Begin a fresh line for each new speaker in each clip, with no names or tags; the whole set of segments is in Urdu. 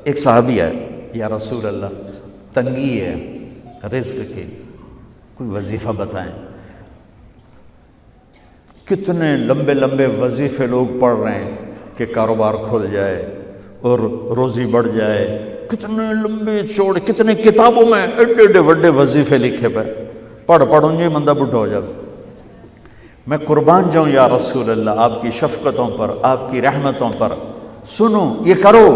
ایک صحابی ہے، یا رسول اللہ تنگی ہے رزق کی، کوئی وظیفہ بتائیں۔ کتنے لمبے لمبے وظیفے لوگ پڑھ رہے ہیں کہ کاروبار کھل جائے اور روزی بڑھ جائے، کتنے لمبے چوڑے، کتنے کتابوں میں ایڈے ایڈے بڑے وظیفے لکھے پہ، پڑھوں جو بندہ بڈھا ہو جائے۔ میں قربان جاؤں یا رسول اللہ آپ کی شفقتوں پر، آپ کی رحمتوں پر، سنو یہ کرو،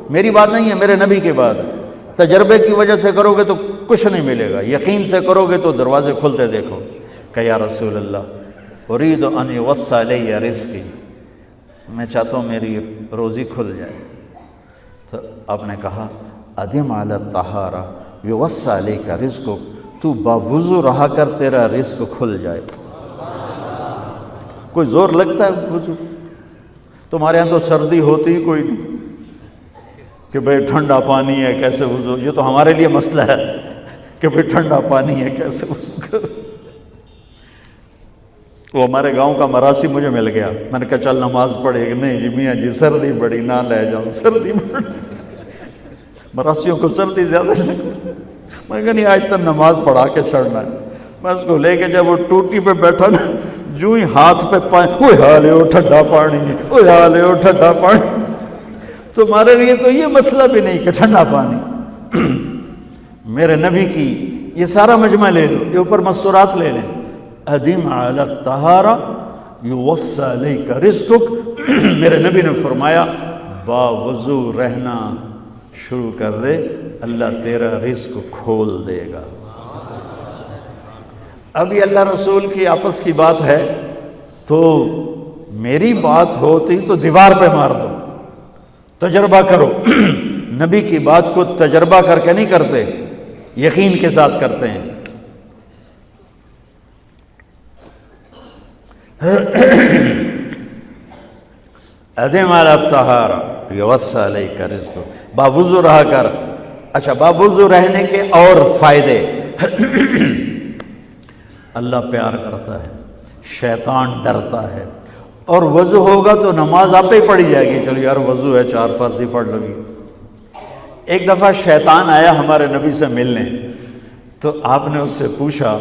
میری بات نہیں ہے، میرے نبی کی بات ہے۔ تجربے کی وجہ سے کرو گے تو کچھ نہیں ملے گا، یقین سے کرو گے تو دروازے کھلتے دیکھو۔ کہ یا رسول اللہ ارید ان یوسع علی رزقی، میں چاہتا ہوں میری روزی کھل جائے۔ تو آپ نے کہا ادم علی الطہارہ یوسع علیک رزقک، تو باوضو رہا کر تیرا رزق کھل جائے۔ کوئی زور لگتا ہے وضو؟ تمہارے ہاں تو سردی ہوتی ہی کوئی نہیں کہ بھئی ٹھنڈا پانی ہے کیسے وضو، یہ تو ہمارے لیے مسئلہ ہے کہ بھئی ٹھنڈا پانی ہے کیسے وضو کرو۔ وہ ہمارے گاؤں کا مراسی مجھے مل گیا، میں نے کہا چل نماز پڑھے گی، نہیں جی میاں جی سردی بڑی نہ لے جاؤ، سردی بڑی، مراسیوں کو سردی زیادہ لگتی۔ میں نے کہا نہیں آج تک نماز پڑھا کے چھڑنا ہے۔ میں اس کو لے کے جب وہ ٹوٹی پہ بیٹھا نا، جو ہی ہاتھ پہ پانی، اوہ حالے ہو ٹھنڈا پانی، اوہ حالے ہو ٹھنڈا پانی۔ تمہارے لیے تو یہ مسئلہ بھی نہیں کہ ٹھنڈا پانی۔ میرے نبی کی یہ سارا مجمع لے لو، یہ اوپر مستورات لے لیں، ادم علی الطہارہ یوسع علیک رزقک، میرے نبی نے فرمایا باوضو رہنا شروع کر دے، اللہ تیرا رزق کھول دے گا۔ اب یہ اللہ رسول کی آپس کی بات ہے تو میری بات ہوتی تو دیوار پہ مار دو، تجربہ کرو۔ نبی کی بات کو تجربہ کر کے نہیں کرتے، یقین کے ساتھ کرتے ہیں۔ ادم علی الطہارہ یوسع علیک رزقک، باوضو رہا کر۔ اچھا باوضو رہنے کے اور فائدے، اللہ پیار کرتا ہے، شیطان ڈرتا ہے، اور وضو ہوگا تو نماز آپ ہی پڑھی جائے گی، چلو یار وضو ہے 4 فرض ہی پڑھ لو گی۔ ایک دفعہ شیطان آیا ہمارے نبی سے ملنے، تو آپ نے اس سے پوچھا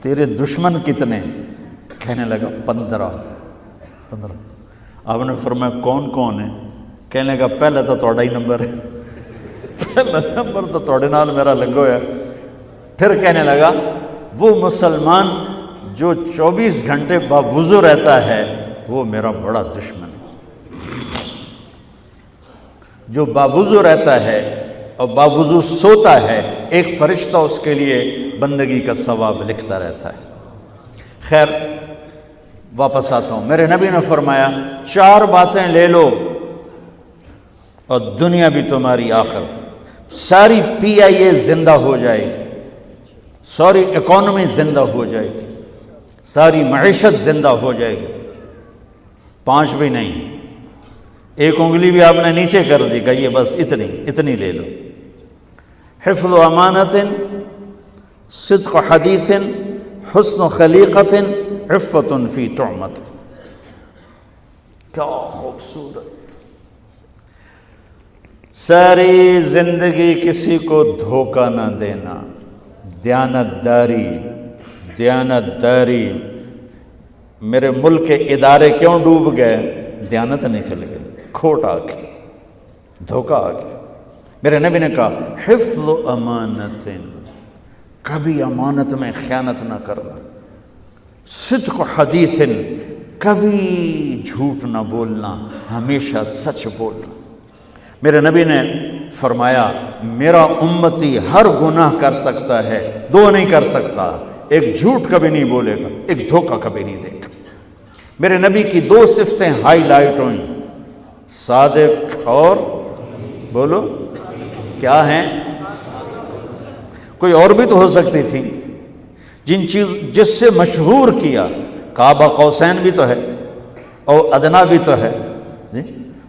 تیرے دشمن کتنے؟ کہنے لگا 15۔ آپ نے فرمایا کون کون ہے؟ کہنے لگا پہلے تو تھوڑا ہی نمبر ہے، پہلا نمبر تو تھوڑے نال میرا لگو ہے۔ پھر کہنے لگا وہ مسلمان جو 24 گھنٹے باوضو رہتا ہے وہ میرا بڑا دشمن ہے۔ جو باوضو رہتا ہے اور باوضو سوتا ہے، ایک فرشتہ اس کے لیے بندگی کا ثواب لکھتا رہتا ہے۔ خیر واپس آتا ہوں، میرے نبی نے فرمایا 4 باتیں لے لو اور دنیا بھی تمہاری آخر، ساری PIA زندہ ہو جائے گی، ساری اکانومی زندہ ہو جائے گی، ساری معیشت زندہ ہو جائے گی۔ 5 بھی نہیں، ایک انگلی بھی آپ نے نیچے کر دی، کہ یہ بس اتنی لے لو۔ حفظ امانت، صدق حدیث، حسن خلیقت، عفت فی طعمت۔ کیا خوبصورت! ساری زندگی کسی کو دھوکہ نہ دینا، دیانت داری۔ میرے ملک کے ادارے کیوں ڈوب گئے؟ دیانت نکل گئی، کھوٹ آ گئی، دھوکہ آ گیا۔ میرے نبی نے کہا حفظ امانت، کبھی امانت میں خیانت نہ کرنا، صدق حدیث، کبھی جھوٹ نہ بولنا، ہمیشہ سچ بولنا۔ میرے نبی نے فرمایا میرا امتی ہر گناہ کر سکتا ہے، 2 نہیں کر سکتا، ایک جھوٹ کبھی نہیں بولے گا، ایک دھوکہ کبھی نہیں دے گا۔ میرے نبی کی 2 صفتیں ہائی لائٹ ہوئیں، صادق اور بولو کیا ہیں؟ کوئی اور بھی تو ہو سکتی تھی، جس سے مشہور کیا، کعبہ قوسین بھی تو ہے، اور ادنا بھی تو ہے،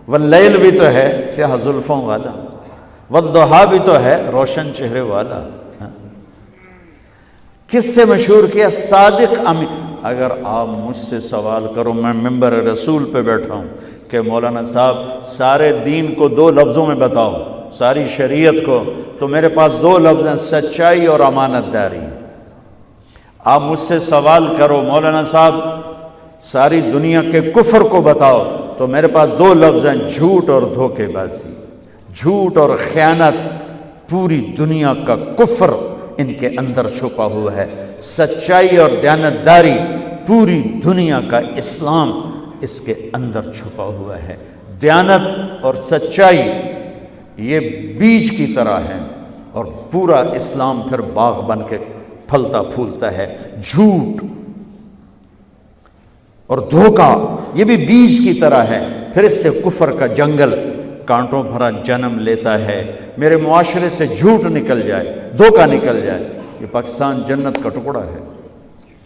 واللیل بھی تو ہے سیاہ زلفوں والا، والضحیٰ بھی تو ہے روشن چہرے والا۔ کس سے مشہور کیا؟ صادق امین۔ اگر آپ مجھ سے سوال کرو، میں ممبر رسول پہ بیٹھا ہوں کہ مولانا صاحب سارے دین کو 2 لفظوں میں بتاؤ، ساری شریعت کو، تو میرے پاس دو لفظ ہیں، سچائی اور امانت داری۔ آپ مجھ سے سوال کرو مولانا صاحب ساری دنیا کے کفر کو بتاؤ، تو میرے پاس دو لفظ ہیں، جھوٹ اور دھوکے بازی۔ جھوٹ اور خیانت، پوری دنیا کا کفر ان کے اندر چھپا ہوا ہے۔ سچائی اور دیانتداری، پوری دنیا کا اسلام اس کے اندر چھپا ہوا ہے۔ دیانت اور سچائی یہ بیج کی طرح ہے، اور پورا اسلام پھر باغ بن کے پھلتا پھولتا ہے۔ جھوٹ اور دھوکہ یہ بھی بیج کی طرح ہے، پھر اس سے کفر کا جنگل کانٹوں بھرا جنم لیتا ہے۔ میرے معاشرے سے جھوٹ نکل جائے، دھوکہ نکل جائے، یہ پاکستان جنت کا ٹکڑا ہے۔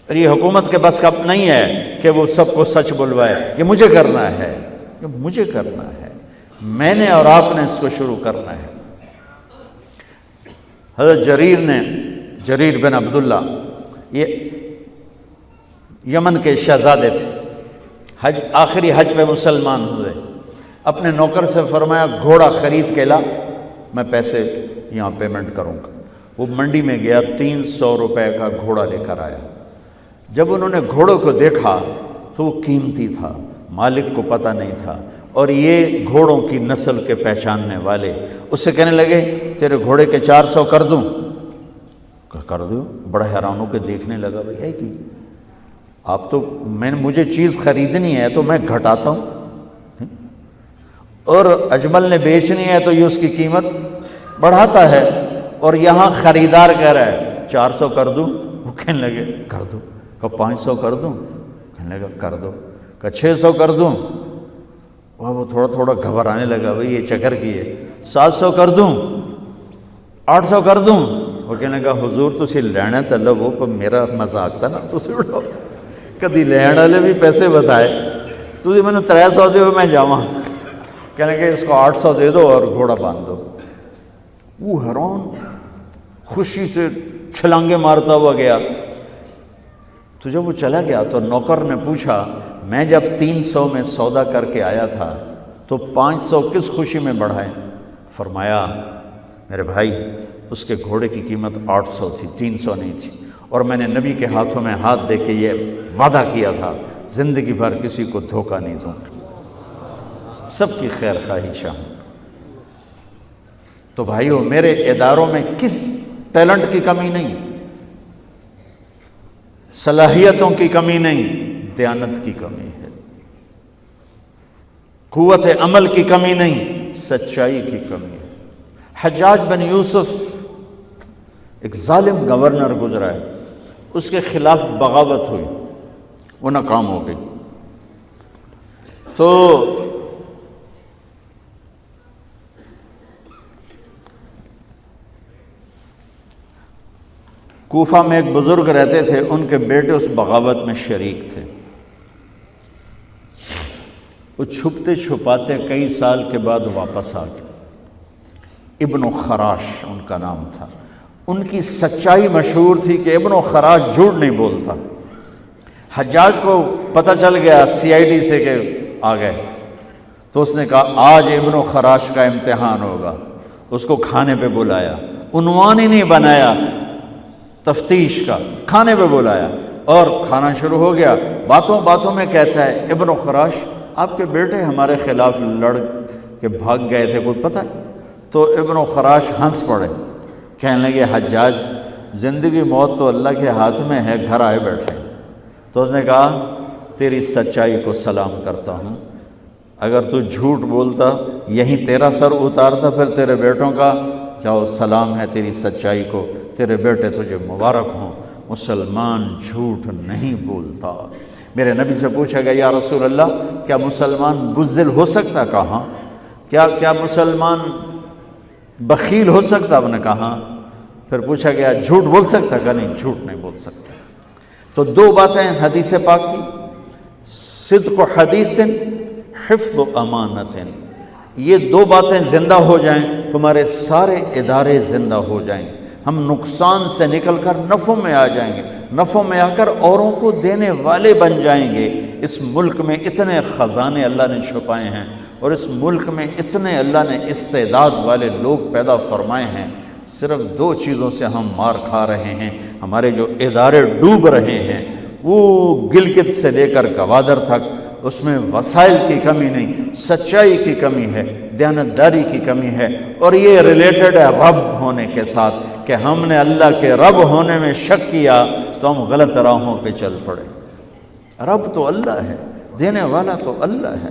اور یہ حکومت کے بس کا نہیں ہے کہ وہ سب کو سچ بلوائے، یہ مجھے کرنا ہے، یہ مجھے کرنا ہے، میں نے اور آپ نے اس کو شروع کرنا ہے۔ حضرت جریر بن عبداللہ یہ یمن کے شہزادے تھے، آخری حج پہ مسلمان ہوئے۔ اپنے نوکر سے فرمایا گھوڑا خرید کے لا، میں پیسے یہاں پیمنٹ کروں گا۔ وہ منڈی میں گیا، 300 روپے کا گھوڑا لے کر آیا۔ جب انہوں نے گھوڑوں کو دیکھا تو وہ قیمتی تھا، مالک کو پتہ نہیں تھا، اور یہ گھوڑوں کی نسل کے پہچاننے والے اس سے کہنے لگے تیرے گھوڑے کے 400 کر دوں؟ کر دو۔ بڑا حیران ہو کے دیکھنے لگا، بھائی ہے کہ آپ تو مجھے چیز خریدنی ہے تو میں گھٹاتا ہوں، اور اجمل نے بیچنی ہے تو یہ اس کی قیمت بڑھاتا ہے، اور یہاں خریدار کہہ رہا ہے 400 کر دوں؟ وہ کہنے لگے کر دو۔ کہ 500 کر دوں؟ کہنے لگا کر دو۔ کہ 600 کر دوں؟ وہ تھوڑا تھوڑا گھبرانے لگا، بھئی یہ چکر کی ہے۔ 700 کر دوں؟ 800 کر دوں؟ وہ کہنے لگا حضور تسی لینا تے لو، پر میرا مذاق تھا نا، تسی اٹھو کدی لین والے بھی پیسے بتائے، تسی میں نے 300 دے میں جاواں۔ کہنے لگے اس کو 800 دے دو اور گھوڑا باندھ دو۔ وہ حیران، خوشی سے چھلانگے مارتا ہوا گیا۔ تو جب وہ چلا گیا تو نوکر نے پوچھا میں جب 300 میں سودا کر کے آیا تھا تو 500 کس خوشی میں بڑھائے؟ فرمایا میرے بھائی اس کے گھوڑے کی قیمت 800 تھی، 300 نہیں تھی، اور میں نے نبی کے ہاتھوں میں ہاتھ دے کے یہ وعدہ کیا تھا زندگی بھر کسی کو دھوکہ نہیں دوں گا، سب کی خیر خواہی چاہوں۔ تو بھائیو میرے اداروں میں کس ٹیلنٹ کی کمی نہیں، صلاحیتوں کی کمی نہیں، دیانت کی کمی ہے، قوت عمل کی کمی نہیں، سچائی کی کمی ہے۔ حجاج بن یوسف ایک ظالم گورنر گزرا ہے، اس کے خلاف بغاوت ہوئی، وہ ناکام ہو گئی۔ تو کوفہ میں ایک بزرگ رہتے تھے، ان کے بیٹے اس بغاوت میں شریک تھے۔ وہ چھپتے چھپاتے کئی سال کے بعد واپس آ گئے۔ ابن خراش ان کا نام تھا۔ ان کی سچائی مشہور تھی کہ ابن خراش جھوٹ نہیں بولتا۔ حجاج کو پتہ چل گیا CID سے کہ آ گئے، تو اس نے کہا آج ابن خراش کا امتحان ہوگا۔ اس کو کھانے پہ بلایا، عنوان ہی نہیں بنایا تفتیش کا، کھانے پہ بلایا اور کھانا شروع ہو گیا۔ باتوں باتوں میں کہتا ہے ابن خراش آپ کے بیٹے ہمارے خلاف لڑ کے بھاگ گئے تھے، کوئی پتہ ہے؟ تو ابن خراش ہنس پڑے، کہنے لگے حجاج زندگی موت تو اللہ کے ہاتھ میں ہے، گھر آئے بیٹھے۔ تو اس نے کہا تیری سچائی کو سلام کرتا ہوں، اگر تو جھوٹ بولتا یہیں تیرا سر اتارتا، پھر تیرے بیٹوں کا جاؤ سلام ہے تیری سچائی کو، تیرے بیٹے تجھے مبارک ہوں، مسلمان جھوٹ نہیں بولتا۔ میرے نبی سے پوچھا گیا یا رسول اللہ کیا مسلمان بزدل ہو سکتا؟ کہا کیا مسلمان بخیل ہو سکتا؟ آپ نے کہا۔ پھر پوچھا گیا جھوٹ بول سکتا؟ کہا نہیں، جھوٹ نہیں بول سکتا۔ تو دو باتیں حدیث پاک کی، صدق حدیث، حفظ امانت، یہ دو باتیں زندہ ہو جائیں تمہارے سارے ادارے زندہ ہو جائیں، ہم نقصان سے نکل کر نفع میں آ جائیں گے، نفع میں آ کر اوروں کو دینے والے بن جائیں گے۔ اس ملک میں اتنے خزانے اللہ نے چھپائے ہیں، اور اس ملک میں اتنے اللہ نے استعداد والے لوگ پیدا فرمائے ہیں، صرف 2 چیزوں سے ہم مار کھا رہے ہیں، ہمارے جو ادارے ڈوب رہے ہیں، وہ گلگت سے لے کر گوادر تک، اس میں وسائل کی کمی نہیں، سچائی کی کمی ہے، دیانتداری کی کمی ہے، اور یہ ریلیٹڈ ہے رب ہونے کے ساتھ کہ ہم نے اللہ کے رب ہونے میں شک کیا تو ہم غلط راہوں پہ چل پڑے۔ رب تو اللہ ہے، دینے والا تو اللہ ہے،